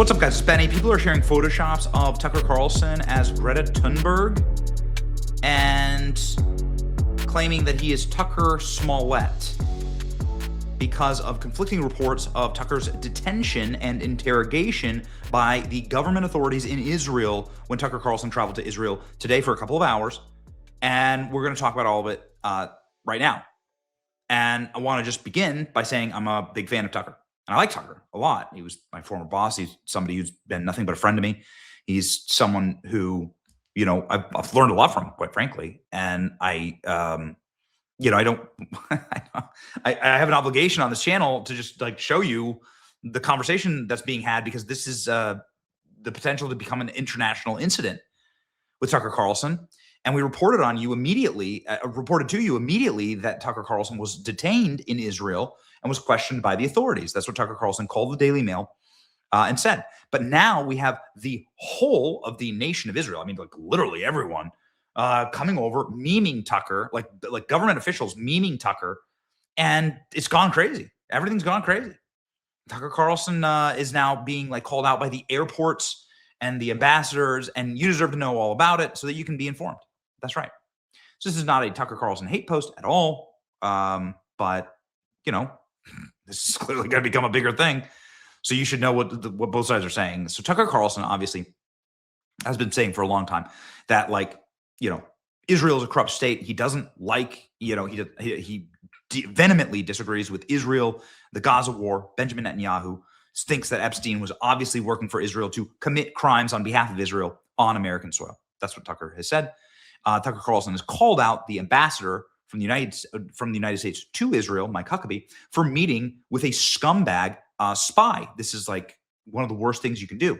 What's up, guys? It's Benny. People are sharing photoshops of Tucker Carlson as Greta Thunberg and claiming that he is Tucker Smollett because of conflicting reports of Tucker's detention and interrogation by the government authorities in Israel when Tucker Carlson traveled to Israel today for a couple of hours. And we're going to talk about all of it right now. And I want to just begin by saying I'm a big fan of Tucker. And I like Tucker a lot. He was my former boss. He's somebody who's been nothing but a friend to me. He's someone who, I've learned a lot from, quite frankly. And I don't, I have an obligation on this channel to just show you the conversation that's being had, because this is the potential to become an international incident with Tucker Carlson. And we reported to you immediately that Tucker Carlson was detained in Israel and was questioned by the authorities. That's what Tucker Carlson called the Daily Mail and said. But now we have the whole of the nation of Israel, literally everyone, coming over, memeing Tucker, like government officials memeing Tucker, and it's gone crazy. Everything's gone crazy. Tucker Carlson is now being called out by the airports and the ambassadors, and you deserve to know all about it so that you can be informed. That's right. So this is not a Tucker Carlson hate post at all, but this is clearly going to become a bigger thing. So you should know what both sides are saying. So Tucker Carlson obviously has been saying for a long time that Israel is a corrupt state. He doesn't he vehemently disagrees with Israel, the Gaza war. Benjamin Netanyahu thinks that Epstein was obviously working for Israel to commit crimes on behalf of Israel on American soil. That's what Tucker has said. Tucker Carlson has called out the ambassador from the United States to Israel, Mike Huckabee, for meeting with a scumbag spy. This is one of the worst things you can do.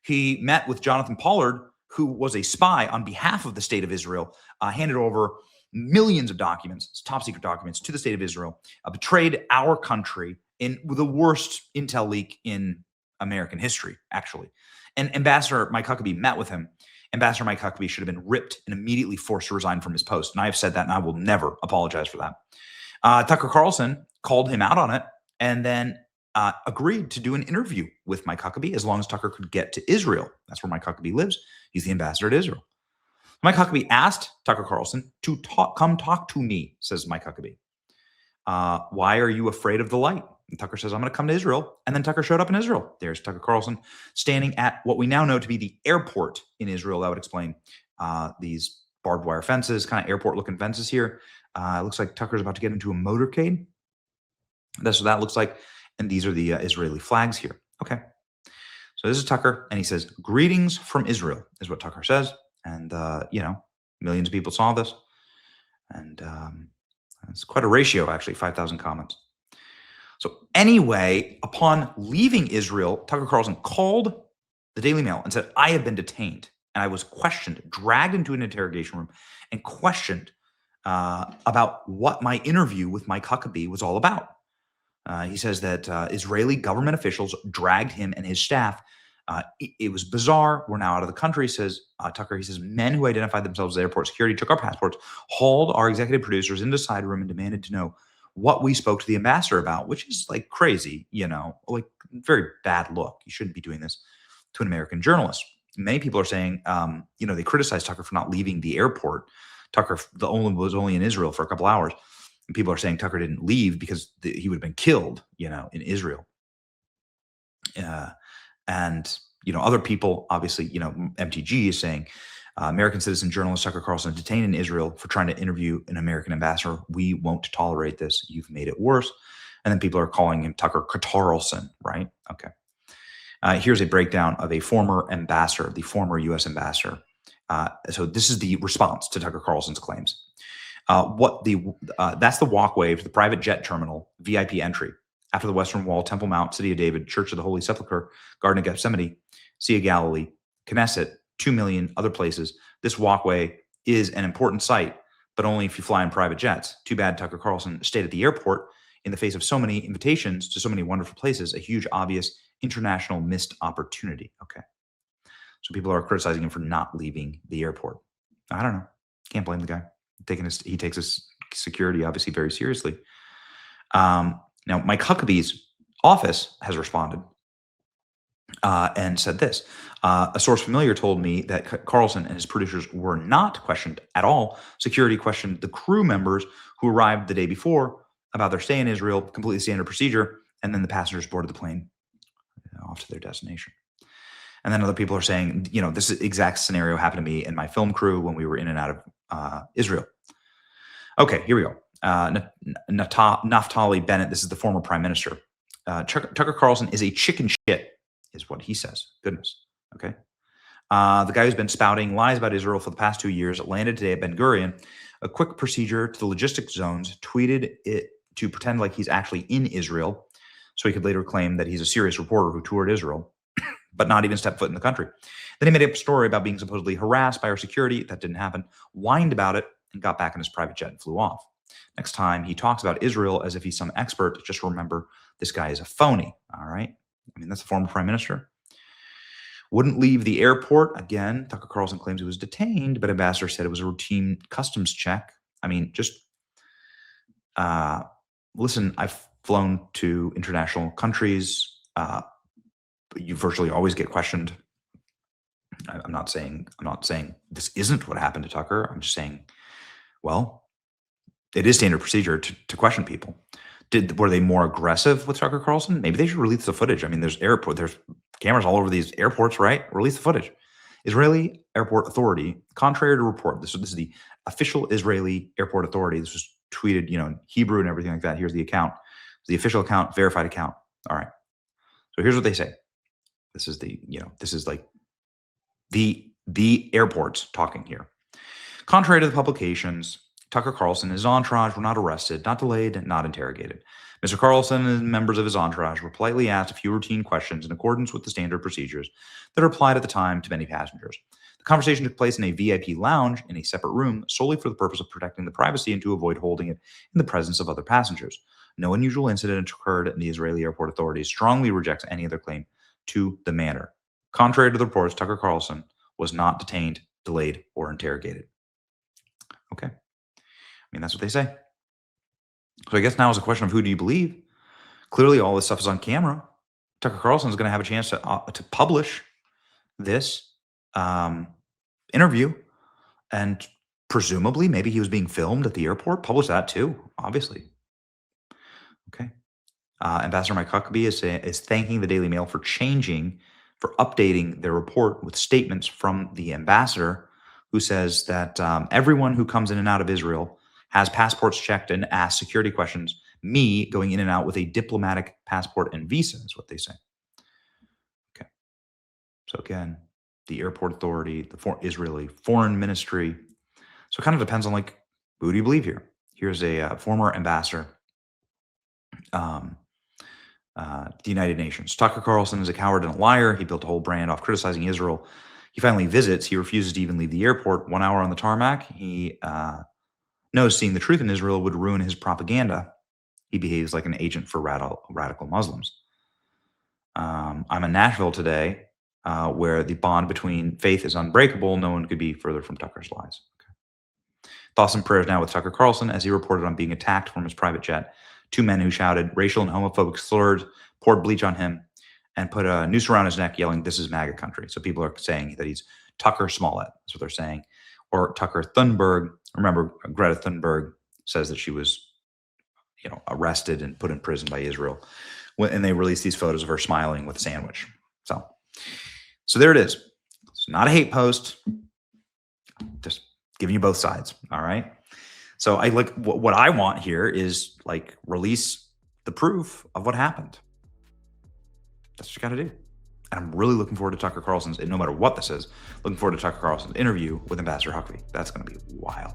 He met with Jonathan Pollard, who was a spy on behalf of the state of Israel, handed over millions of documents, top secret documents, to the state of Israel, betrayed our country in the worst intel leak in American history, actually. And Ambassador Mike Huckabee met with him. Ambassador Mike Huckabee should have been ripped and immediately forced to resign from his post. And I have said that, and I will never apologize for that. Tucker Carlson called him out on it and then agreed to do an interview with Mike Huckabee as long as Tucker could get to Israel. That's where Mike Huckabee lives. He's the ambassador to Israel. Mike Huckabee asked Tucker Carlson to come talk to me, says Mike Huckabee. Why are you afraid of the light? And Tucker says, I'm going to come to Israel. And then Tucker showed up in Israel. There's Tucker Carlson standing at what we now know to be the airport in Israel. That would explain these barbed wire fences, kind of airport-looking fences here. It looks like Tucker's about to get into a motorcade. That's what that looks like. And these are the Israeli flags here. Okay. So this is Tucker, and he says, greetings from Israel, is what Tucker says. And, millions of people saw this. And it's quite a ratio, actually, 5,000 comments. So anyway, upon leaving Israel, Tucker Carlson called the Daily Mail and said, I have been detained, and I was questioned, dragged into an interrogation room, and questioned about what my interview with Mike Huckabee was all about. He says that Israeli government officials dragged him and his staff. It was bizarre. We're now out of the country, says Tucker. He says, men who identified themselves as airport security took our passports, hauled our executive producers into the side room, and demanded to know what we spoke to the ambassador about, which is crazy, very bad look. You shouldn't be doing this to an American journalist. Many people are saying, they criticize Tucker for not leaving the airport. Tucker was only in Israel for a couple hours. And people are saying Tucker didn't leave because he would have been killed, in Israel. And other people, obviously, MTG is saying, American citizen journalist Tucker Carlson detained in Israel for trying to interview an American ambassador. We won't tolerate this. You've made it worse. And then people are calling him Tucker Carlson, right? Okay. Here's a breakdown of a former ambassador, the former U.S. ambassador. So this is the response to Tucker Carlson's claims. That's the walkway to the private jet terminal, VIP entry. After the Western Wall, Temple Mount, City of David, Church of the Holy Sepulchre, Garden of Gethsemane, Sea of Galilee, Knesset, 2 million other places. This walkway is an important site, but only if you fly in private jets. Too bad Tucker Carlson stayed at the airport in the face of so many invitations to so many wonderful places, a huge, obvious international missed opportunity. Okay. So people are criticizing him for not leaving the airport. I don't know. Can't blame the guy. He takes his security obviously very seriously. Now, Mike Huckabee's office has responded and said this. A source familiar told me that Carlson and his producers were not questioned at all. Security questioned the crew members who arrived the day before about their stay in Israel, completely standard procedure, and then the passengers boarded the plane off to their destination. And then other people are saying, this exact scenario happened to me and my film crew when we were in and out of Israel. Okay, here we go. Naftali Bennett, this is the former prime minister. Tucker Carlson is a chicken shit, is what he says. Goodness. Okay. The guy who's been spouting lies about Israel for the past 2 years landed today at Ben Gurion. A quick procedure to the logistics zones, tweeted it to pretend like he's actually in Israel so he could later claim that he's a serious reporter who toured Israel, but not even stepped foot in the country. Then he made up a story about being supposedly harassed by our security. That didn't happen. Whined about it and got back in his private jet and flew off. Next time he talks about Israel as if he's some expert, just remember this guy is a phony. All right. I mean, that's the former prime minister. Wouldn't leave the airport. Again, Tucker Carlson claims he was detained, but ambassador said it was a routine customs check. I mean, just listen, I've flown to international countries. You virtually always get questioned. I'm not saying this isn't what happened to Tucker. I'm just saying, well, it is standard procedure to question people. Were they more aggressive with Tucker Carlson? Maybe they should release the footage. I mean, there's cameras all over these airports, right? Release the footage. Israeli Airport Authority, contrary to report, this is the official Israeli Airport Authority. This was tweeted, in Hebrew and everything like that. Here's the account. The official account, verified account. All right. So here's what they say. This is this is like the airports talking here. Contrary to the publications, Tucker Carlson and his entourage were not arrested, not delayed, not interrogated. Mr. Carlson and members of his entourage were politely asked a few routine questions in accordance with the standard procedures that are applied at the time to many passengers. The conversation took place in a VIP lounge in a separate room solely for the purpose of protecting the privacy and to avoid holding it in the presence of other passengers. No unusual incident occurred, and the Israeli Airport Authority strongly rejects any other claim to the matter. Contrary to the reports, Tucker Carlson was not detained, delayed, or interrogated. Okay. I mean, that's what they say. So I guess now is a question of who do you believe? Clearly, all this stuff is on camera. Tucker Carlson is going to have a chance to publish this interview, and presumably, maybe he was being filmed at the airport. Publish that too, obviously. Okay. Ambassador Mike Huckabee is thanking the Daily Mail for updating their report with statements from the ambassador, who says that everyone who comes in and out of Israel has passports checked and asked security questions. Me going in and out with a diplomatic passport and visa is what they say. Okay. So again, the airport authority, the Israeli foreign ministry. So it kind of depends on who do you believe here? Here's a former ambassador, the United Nations. Tucker Carlson is a coward and a liar. He built a whole brand off criticizing Israel. He finally visits. He refuses to even leave the airport. 1 hour on the tarmac. He knows seeing the truth in Israel would ruin his propaganda. He behaves like an agent for radical Muslims. I'm in Nashville today, where the bond between faith is unbreakable. No one could be further from Tucker's lies. Okay. Thoughts and prayers now with Tucker Carlson as he reported on being attacked from his private jet. 2 men who shouted racial and homophobic slurs, poured bleach on him, and put a noose around his neck, yelling, "This is MAGA country." So people are saying that he's Tucker Smollett. That's what they're saying. Or Tucker Thunberg. Remember, Greta Thunberg says that she was, arrested and put in prison by Israel. And they released these photos of her smiling with a sandwich. So there it is. It's not a hate post. Just giving you both sides. All right. So what I want here is release the proof of what happened. That's what you got to do. And I'm really looking forward to Tucker Carlson's, and no matter what this is, looking forward to Tucker Carlson's interview with Ambassador Huckabee. That's going to be wild.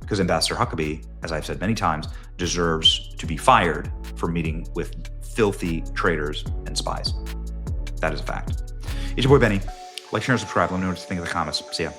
Because Ambassador Huckabee, as I've said many times, deserves to be fired for meeting with filthy traitors and spies. That is a fact. It's your boy Benny. Like, share, and subscribe. Let me know what you think in the comments. See ya.